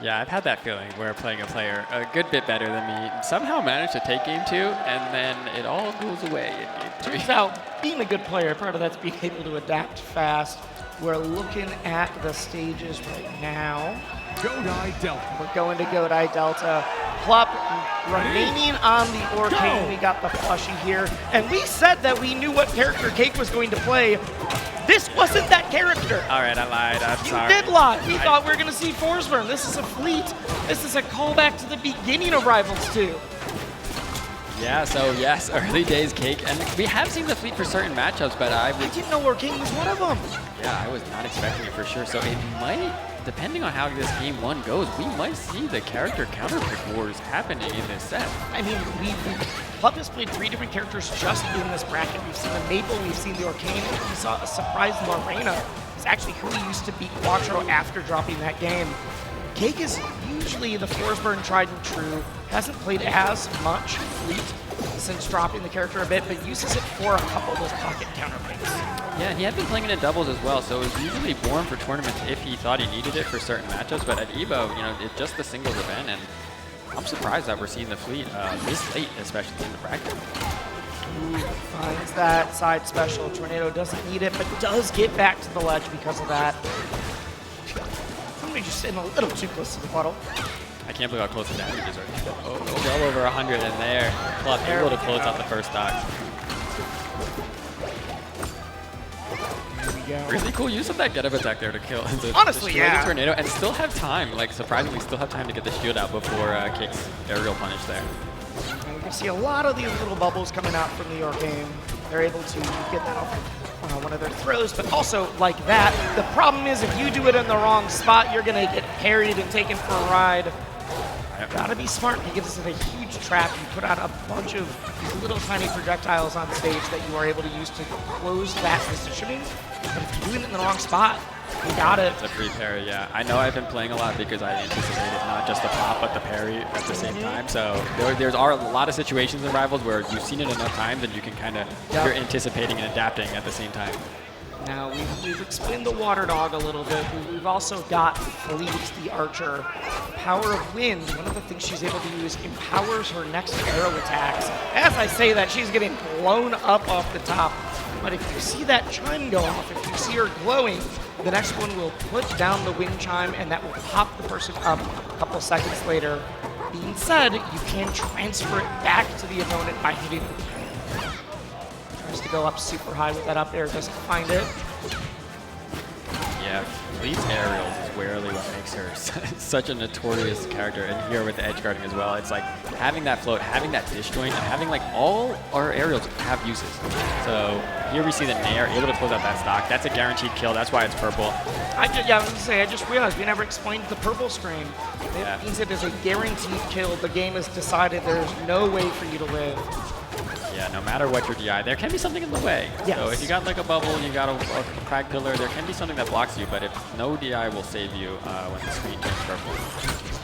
Yeah, I've had that feeling where playing a player a good bit better than me somehow managed to take game 2, and then it all goes away in game 3. Turns out, being a good player, part of that's being able to adapt fast. We're looking at the stages right now. Godai Delta. We're going to Godai Delta. Plup remaining on the Orcane. We got the plushie here. And we said that we knew what character Cake was going to play. This wasn't that character. All right, I lied. I'm sorry. You did lie. We thought we were going to see Forsburn. This is a fleet. This is a callback to the beginning of Rivals 2. Yeah, so yes, early days Cake. And we have seen the fleet for certain matchups, but I didn't know Orcane was one of them. Yeah, I was not expecting it for sure. So it might, depending on how this game 1 goes, we might see the character counterpick wars happening in this set. I mean, Plup has played 3 different characters just in this bracket. We've seen the Maple, we've seen the Orcane, we saw a surprise Lorena. It's actually who he used to beat Quattro after dropping that game. Cake is usually the Forsburn tried and true, hasn't played as much fleet since dropping the character a bit, but uses it for a couple of those pocket counterpicks. Yeah, he had been playing it in doubles as well, so it was usually born for tournaments if he thought he needed it for certain matchups, but at EVO, you know, it's just the singles event, and I'm surprised that we're seeing the fleet this late, especially in the bracket. Ooh, finds that side special. Tornado doesn't need it, but does get back to the ledge because of that. Somebody just sitting a little too close to the puddle. I can't believe how close the damage is right now. Oh, well over 100 in there. Plup able to close out the first stock. Really cool use of that get-up attack there to kill. Honestly, destroy yeah. the tornado and still have time, like surprisingly still have time to get the shield out before Cake's aerial punish there. And we can see a lot of these little bubbles coming out from the Orcane. They're able to get that off one of their throws, but also like that. The problem is if you do it in the wrong spot, you're gonna get parried and taken for a ride. Gotta be smart. He gives us a huge trap. You put out a bunch of these little tiny projectiles on stage that you are able to use to close that positioning. But if you're doing it in the wrong spot, you got it. It's a free parry, yeah. I know I've been playing a lot because I anticipated not just the pop, but the parry at the same time. So there's a lot of situations in Rivals where you've seen it enough times and you can kind of, you're anticipating and adapting at the same time. Now, we've explained the Water Dog a little bit. We've also got Fleet, the Archer. Power of Wind, one of the things she's able to use, empowers her next arrow attacks. As I say that, she's getting blown up off the top. But if you see that chime go off, if you see her glowing, the next one will put down the wind chime, and that will pop the person up a couple seconds later. Being said, you can transfer it back to the opponent by hitting the parry. Tries to go up super high with that up air, doesn't find it. Yeah, Fleet's aerials is rarely what makes her such a notorious character, and here with the edge guarding as well. It's like having that float, having that disjoint, and having like all our aerials have uses. So here we see the Nair able to close out that stock. That's a guaranteed kill. That's why it's purple. I was going to say, I just realized we never explained the purple screen. It means it is a guaranteed kill. The game has decided there's no way for you to live. Yeah, no matter what your DI, there can be something in the way. Yes. So if you got like a bubble, you got a crack pillar, there can be something that blocks you, but if no DI will save you when the screen turns purple.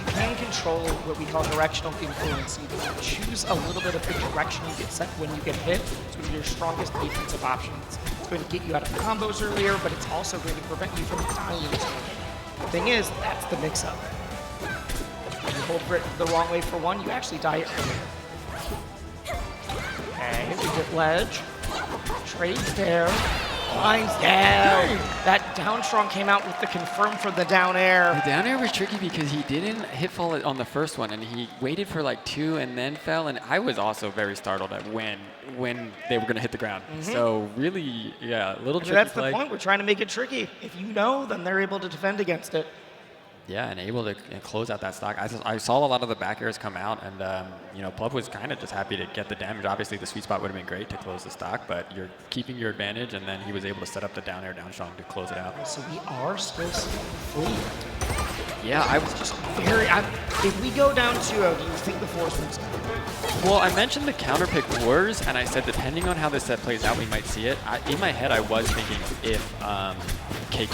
You can control what we call directional influence. You can choose a little bit of the direction you get set when you get hit. It's one of your strongest defensive options. It's going to get you out of combos earlier, but it's also going to prevent you from dying. The thing is, that's the mix-up. If you hold it the wrong way for one, you actually die earlier. Okay, we get ledge. Trades there. Lines down. That down strong came out with the confirm for the down air. The down air was tricky because he didn't hit fall on the first one, and he waited for like 2 and then fell, and I was also very startled at when they were going to hit the ground. So really, yeah, a little tricky. That's the point. We're trying to make it tricky. If you know, then they're able to defend against it. Yeah, and able to close out that stock. I saw a lot of the back airs come out, and you know, Plup was kind of just happy to get the damage. Obviously, the sweet spot would have been great to close the stock, but you're keeping your advantage, and then he was able to set up the down air down strong to close it out. So we are still seeing Fleet. Yeah, I was just very. If we go down 2-0, do you think the Forsburn's going to win? Well, I mentioned the counterpick wars, and I said depending on how this set plays out, we might see it. In my head, I was thinking if Cake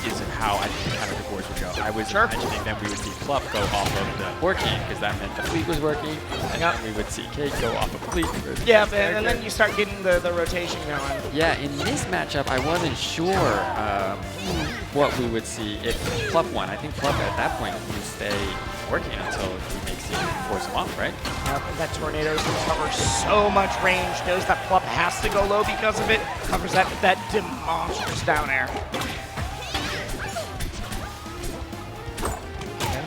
is how I think the counterpick wars would go. I was imagining that we would see Plup go off of the Orcane, because that meant the fleet was working, and then we would see Cake go off of fleet. Yeah, and then you start getting the rotation going. Yeah, in this matchup, I wasn't sure. what we would see if Plup won. I think Plup at that point will stay working until he makes you force him off, right? That tornado is going to cover so much range. Knows that Plup has to go low because of it. Covers that with that demonstrous down air.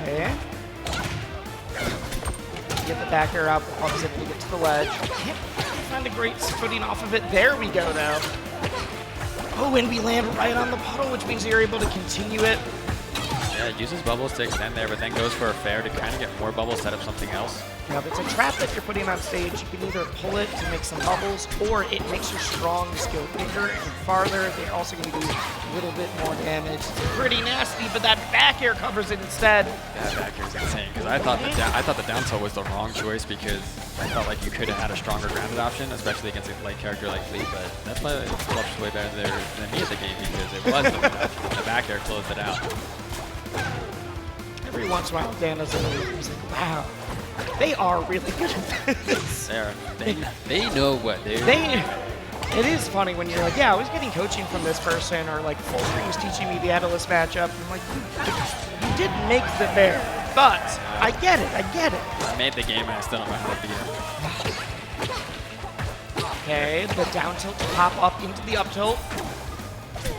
Okay. Get the back air out. Plup's able to get to the ledge. Can't find a great footing off of it. There we go, though. Oh, and we land right on the puddle, which means you're able to continue it. Yeah, it uses bubbles to extend there, but then goes for a fair to kind of get more bubbles, set up something else. Now, if it's a trap that you're putting on stage, you can either pull it to make some bubbles, or it makes your strongs go bigger and farther. They're also going to do a little bit more damage. It's pretty nasty, but that back air covers it instead. That back air is insane, because I thought the down tilt was the wrong choice, because I felt like you could have had a stronger grounded option, especially against a light character like Fleet, but that's why Plup's way better than me at the game, because it was the back air closed it out. Every once in a while, Dan does it. He's like, wow, they are really good at this. They know what they're doing. It is funny when you're like, yeah, I was getting coaching from this person, or like Full Screen was teaching me the Atlas matchup. I'm like, you did make the bear, but I get it. I made the game and I still don't know how to beat it. Okay, the down tilt to pop up into the up tilt.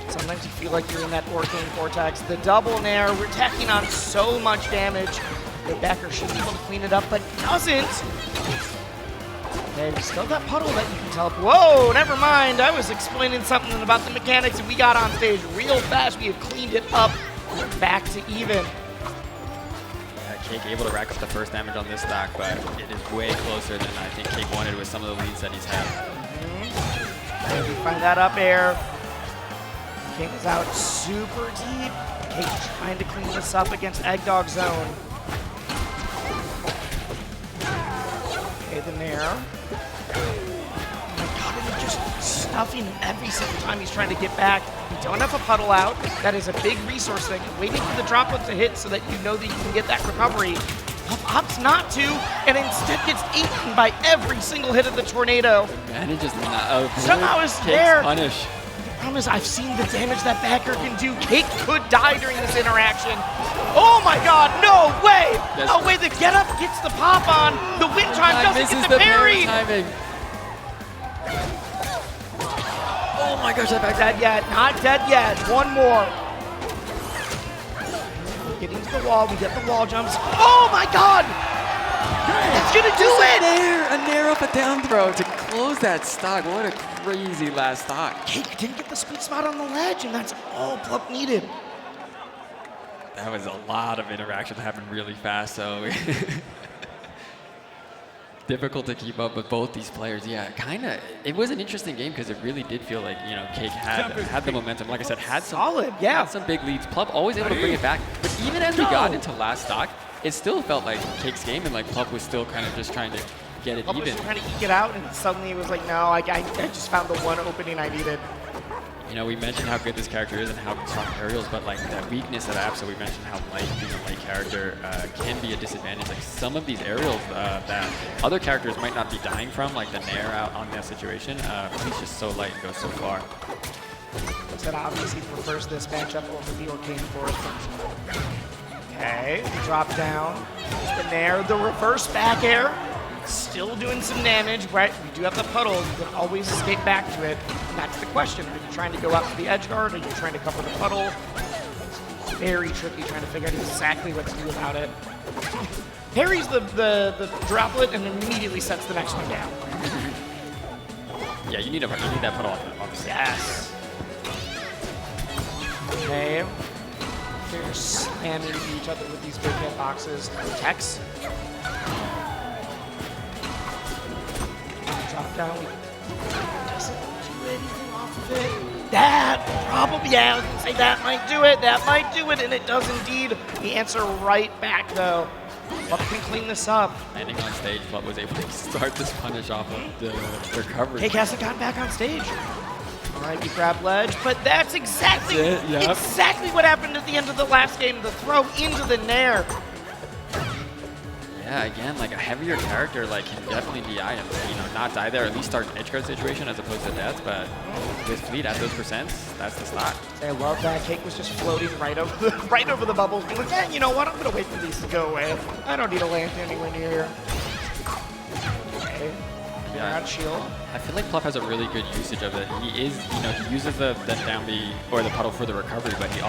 Sometimes you feel like you're in that Orcane Vortex. The double nair, we're tacking on so much damage. The backer should be able to clean it up, but doesn't. Okay, we still got puddle that you can tell. Whoa, never mind. I was explaining something about the mechanics and we got on stage real fast. We have cleaned it up. We're back to even. Yeah, Cake able to rack up the first damage on this stock, but it is way closer than I think Cake wanted with some of the leads that he's had. Okay, we find that up air. Cake is out super deep. Cake trying to clean this up against Eggdog Zone. Okay, the nair. Oh my god, and just stuffing him every single time he's trying to get back. We don't have a puddle out. That is a big resource thing. Waiting for the droplet to hit so that you know that you can get that recovery. Opts not to, and instead gets eaten by every single hit of the tornado. Manages not. Somehow is there. Punish. I've seen the damage that backer can do. Cake could die during this interaction. Oh my god, no way! No way, the get up gets the pop on. The wind chime doesn't get the parry. Oh my gosh, that back. Dead yet, not dead yet. One more. Getting to the wall, we get the wall jumps. Oh my god! It's gonna do it! A nair off a down throw to close that stock. What a crazy last stock. Cake didn't get the sweet spot on the ledge, and that's all Plup needed. That was a lot of interaction that happened really fast, so difficult to keep up with both these players. Yeah, it was an interesting game because it really did feel like, you know, Cake had the momentum. Like I said, had some big leads. Plup always able to bring it back. But even as we got into last stock, it still felt like Cake's game, and like Plup was still kind of just trying to get it even. even. Was trying to eke it out, and suddenly it was like, no, I just found the one opening I needed. You know, we mentioned how good this character is and how strong aerials, but like that weakness of Apps, so we mentioned how light being a light character can be a disadvantage. Like some of these aerials that other characters might not be dying from, like the nair out on that situation, he's just so light and goes so far. That obviously prefers this matchup over the Orcane Forest. Okay, drop down. The nair, the reverse back air. Still doing some damage, right? We do have the puddle. You can always escape back to it. And that's the question. Are you trying to go out to the edge guard? Are you trying to cover the puddle? It's very tricky trying to figure out exactly what to do about it. Parries the droplet and immediately sets the next one down. Yeah, you need that puddle obviously. Yes. Okay. They're slamming into each other with these big hit boxes. Tex. Drop down. Doesn't do anything off of it. That probably, yeah, I was gonna say that might do it. That might do it, and it does indeed. The answer right back though. Plup can clean this up. Landing on stage, Plup was able to start this punish off of the recovery. Cake hasn't gotten back on stage. All right, we grab ledge, but that's exactly Yep. what happened at the end of the last game. The throw into the nair. Yeah, again, like a heavier character like can definitely DI and not die there, at least start an edge guard situation as opposed to death. But with Fleet at those percents, that's the stock. I love that. Cake was just floating right over the bubbles. Being like, yeah, you know what? I'm gonna wait for these to go away. I don't need to land anywhere near here. Okay. Yeah, out shield. I feel like Plup has a really good usage of it. He is, he uses the down B or the puddle for the recovery, but he's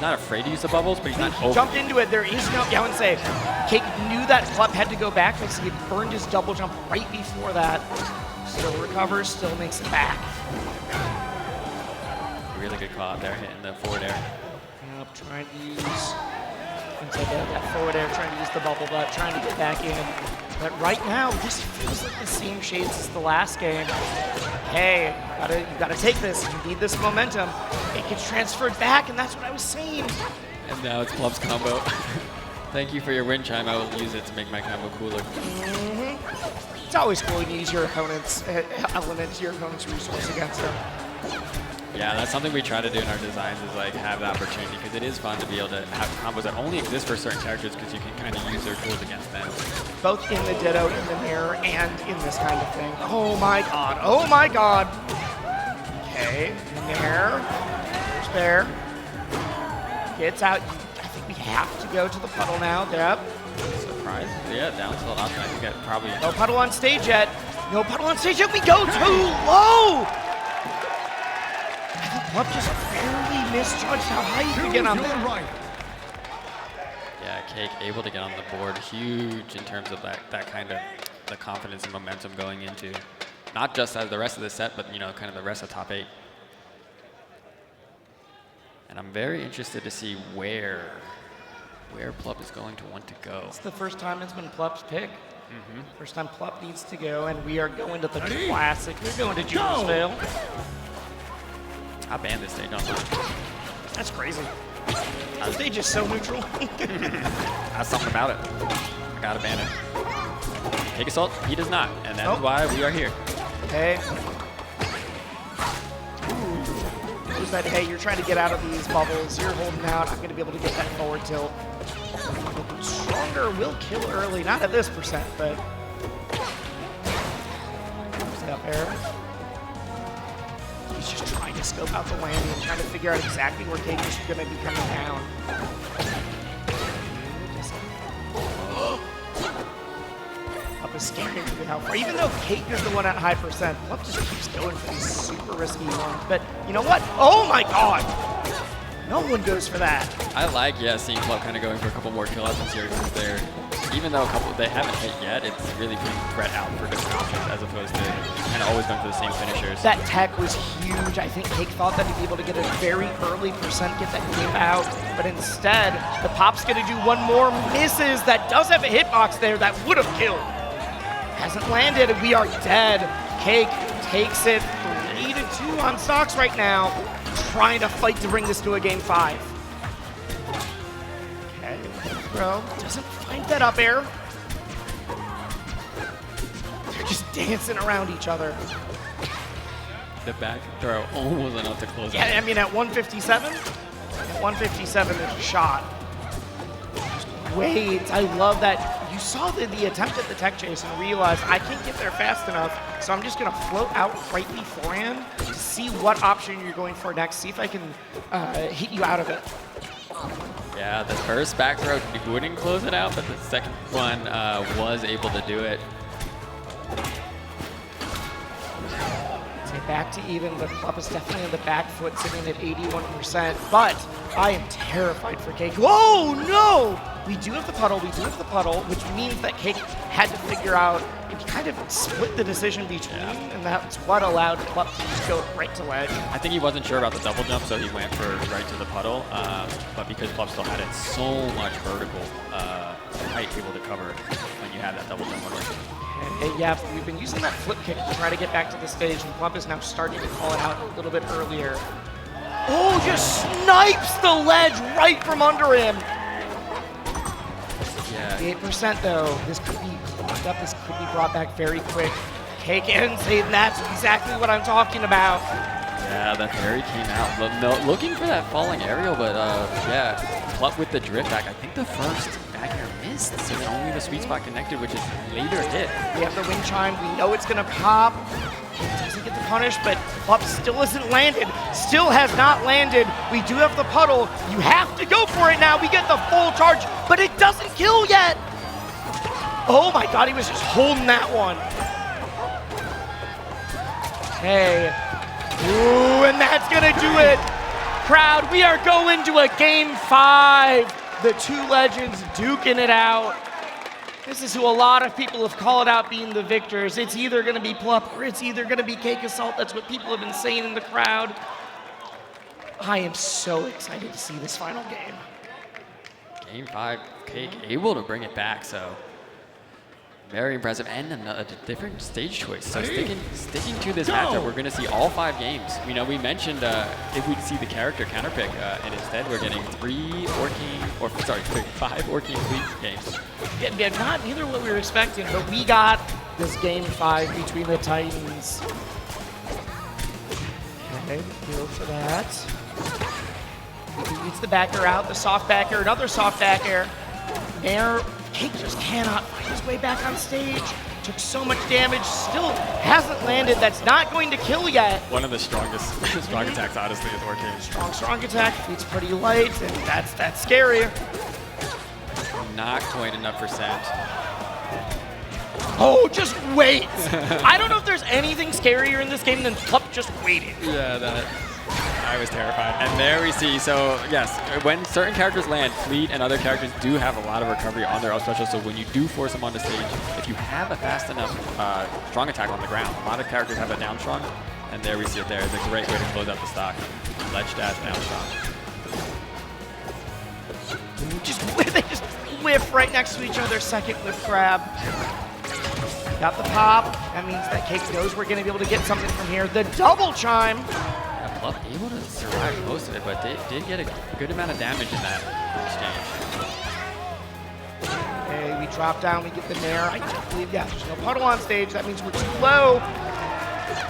not afraid to use the bubbles, but he's not over. Jumped into it. There is no, I would say, Cake knew that Plup had to go back because he had burned his double jump right before that. Still recovers, still makes it back. Really good call out there, hitting the forward air. Yep, trying to use inside that forward air, trying to use the bubble butt, trying to get back in. But right now, this feels like the same shades as the last game. Hey, you gotta take this. You need this momentum. It gets transferred back, and that's what I was saying. And now it's Plup's combo. Thank you for your wind chime. I will use it to make my combo cooler. It's always cool to use your opponent's elements, your opponent's resource against them. Yeah, that's something we try to do in our designs is like have the opportunity because it is fun to be able to have combos that only exist for certain characters because you can kind of use their tools against them. Both in the Ditto, in the mirror, and in this kind of thing. Oh my god, oh my god. Okay, there, there's Bear. Gets out, I think we have to go to the puddle now, yep. Surprise, yeah, down tilt option, I think that probably... No puddle on stage yet, no puddle on stage yet, we go too low! I think Plup just barely misjudged how high he could get on that. Right. Yeah, Cake able to get on the board, huge in terms of that kind of the confidence and momentum going into not just as the rest of the set, but kind of the rest of top 8. And I'm very interested to see where Plup is going to want to go. It's the first time it's been Plup's pick. First time Plup needs to go, and we are going to the classic. We're going to Junior's Vale. I banned this stage online. That's crazy. The stage is so neutral. That's something about it. I gotta ban it. CakeAssault, he does not, and that is why we are here. Okay. Who's that? Hey, you're trying to get out of these bubbles. You're holding out. I'm going to be able to get that forward tilt. Stronger will kill early. Not at this percent, but... Stay up air. He's just trying to scope out the landing and trying to figure out exactly where Cake is going to be coming down. Plup is scaring me how far. Even though Cake is the one at high percent, Plup just keeps going for these super risky ones. But you know what? Oh my god! No one goes for that. I like, seeing Plup kind of going for a couple more kill options here because they're, even though they haven't hit yet, it's really putting threat out for different options as opposed to kind of always going for the same finishers. That tech was huge. I think Cake thought that he'd be able to get a very early percent, get that game out, but instead, the Pop's gonna do one more, misses. That does have a hitbox there that would have killed. Hasn't landed, we are dead. Cake takes it 3-2 on stocks right now, trying to fight to bring this to a game 5. Okay, bro, doesn't find that up air. They're just dancing around each other. The back throw almost enough to close out. Yeah, I mean, at 157, there's a shot. Just wait, I love that. You saw the attempt at the tech chase and realized I can't get there fast enough, so I'm just going to float out right beforehand to see what option you're going for next, see if I can hit you out of it. Yeah, the first back throw wouldn't close it out, but the second one was able to do it. Back to even, but Plup is definitely on the back foot, sitting at 81%. But I am terrified for Cake. Whoa, no! We do have the puddle, which means that Cake had to figure out, and kind of split the decision between, and that's what allowed Plup to just go right to ledge. I think he wasn't sure about the double jump, so he went for right to the puddle. But because Plup still had it so much vertical height able to cover when you have that double jump on. Yeah, we've been using that flip kick to try to get back to the stage, and Plup is now starting to call it out a little bit earlier. Oh, just snipes the ledge right from under him. Yeah. 8% though. This could be clogged up. This could be brought back very quick. Cake and save. That's exactly what I'm talking about. Yeah, that parry came out. Looking for that falling aerial, but yeah, Plup with the drift back. I think the first back air missed. missed, so only the sweet spot connected, which is later hit. We have the wind chime. We know it's going to pop. Doesn't get the punish, but Plup still isn't landed. Still has not landed. We do have the puddle. You have to go for it now. We get the full charge, but it doesn't kill yet. Oh my god, he was just holding that one. Okay. Ooh, and that's going to do it. Crowd, we are going to a game 5. The two legends duking it out. This is who a lot of people have called out being the victors. It's either going to be Plup or it's either going to be CakeAssault. That's what people have been saying in the crowd. I am so excited to see this final game. Game 5, Cake able to bring it back, so very impressive, and a different stage choice. So sticking to this matchup, we're going to see all 5 games. You know, we mentioned if we'd see the character counterpick, and instead we're getting 5 Orchid Fleet games. Yeah, neither what we were expecting, but we got this game 5 between the Titans. Okay, go for that. He gets the back air out, the soft back air, another soft back air. Air. Cake just cannot find his way back on stage. Took so much damage, still hasn't landed. That's not going to kill yet. One of the strongest strong attacks, honestly, is Orchid. Strong attack. It's pretty light, and that's scary. Not quite enough percent. Oh, just wait. I don't know if there's anything scarier in this game than Plup just waiting. Yeah, I was terrified. And there we see, so yes, when certain characters land, Fleet and other characters do have a lot of recovery on their up special, so when you do force them onto stage, if you have a fast enough strong attack on the ground, a lot of characters have a down strong, and there we see it there. It's a great way to close out the stock. Ledge dash, down strong. They just whiff right next to each other, second whiff grab. Got the pop. That means that Cake knows we're going to be able to get something from here. The double chime. Plup able to survive most of it, but did get a good amount of damage in that exchange. Okay, we drop down, we get the nair. I don't believe, yeah, there's no puddle on stage. That means we're too low.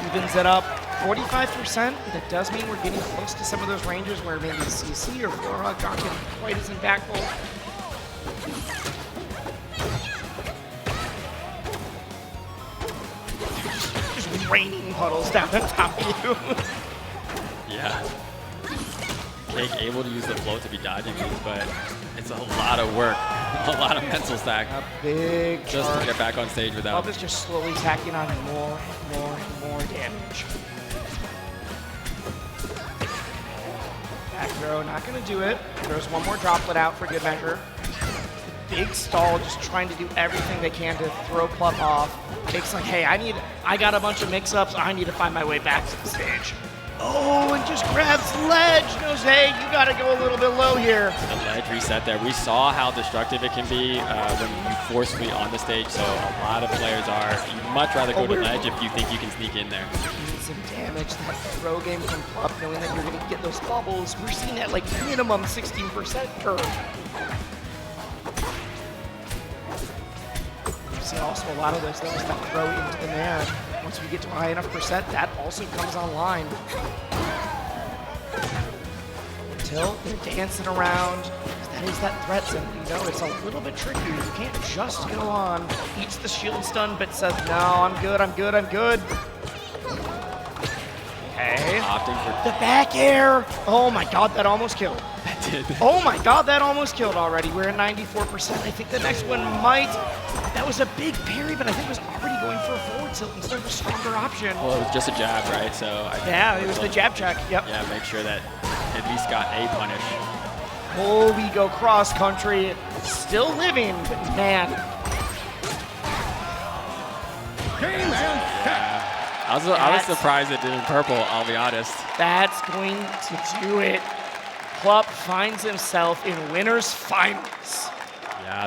Evens it up 45%. That does mean we're getting close to some of those ranges where maybe CC or Flora aren't getting quite as impactful. Just raining puddles down on top of you. Yeah. Cake able to use the float to be dodging these, but it's a lot of work, a lot of mental stack. A big just to get back on stage without. Plup is just slowly tacking on more damage. Back throw, not gonna do it. Throws one more droplet out for good measure. Big stall, just trying to do everything they can to throw Plup off. Cake's like, hey, I got a bunch of mix-ups. I need to find my way back to the stage. Oh, and just grabs ledge. Knows, hey, you got to go a little bit low here. The ledge reset there. We saw how destructive it can be when you force Fleet on the stage, so a lot of players are, you'd much rather go to ledge if you think you can sneak in there. Need some damage. That throw game from Plup, knowing that you're going to get those bubbles. We're seeing that like minimum 16% curve. We've seen also a lot of those things that throw into the nair. Once we get to a high enough percent, that also comes online. Until they're dancing around. That is that threat zone. You know, it's a little bit tricky. You can't just go on, eats the shield stun, but says, no, I'm good. Okay. Opting for the back air. Oh my god, that almost killed. That did. Oh my god, that almost killed already. We're at 94%. I think the next one might. That was a big parry, but I think it was already going for a forward tilt instead of a stronger option. Well, it was just a jab, right? So yeah, it was the jab check. Yep. Yeah, make sure that at least got a punish. Oh, we go cross country. Still living, but man. I was surprised it didn't purple, I'll be honest. That's going to do it. Plup finds himself in winners finals. Yeah.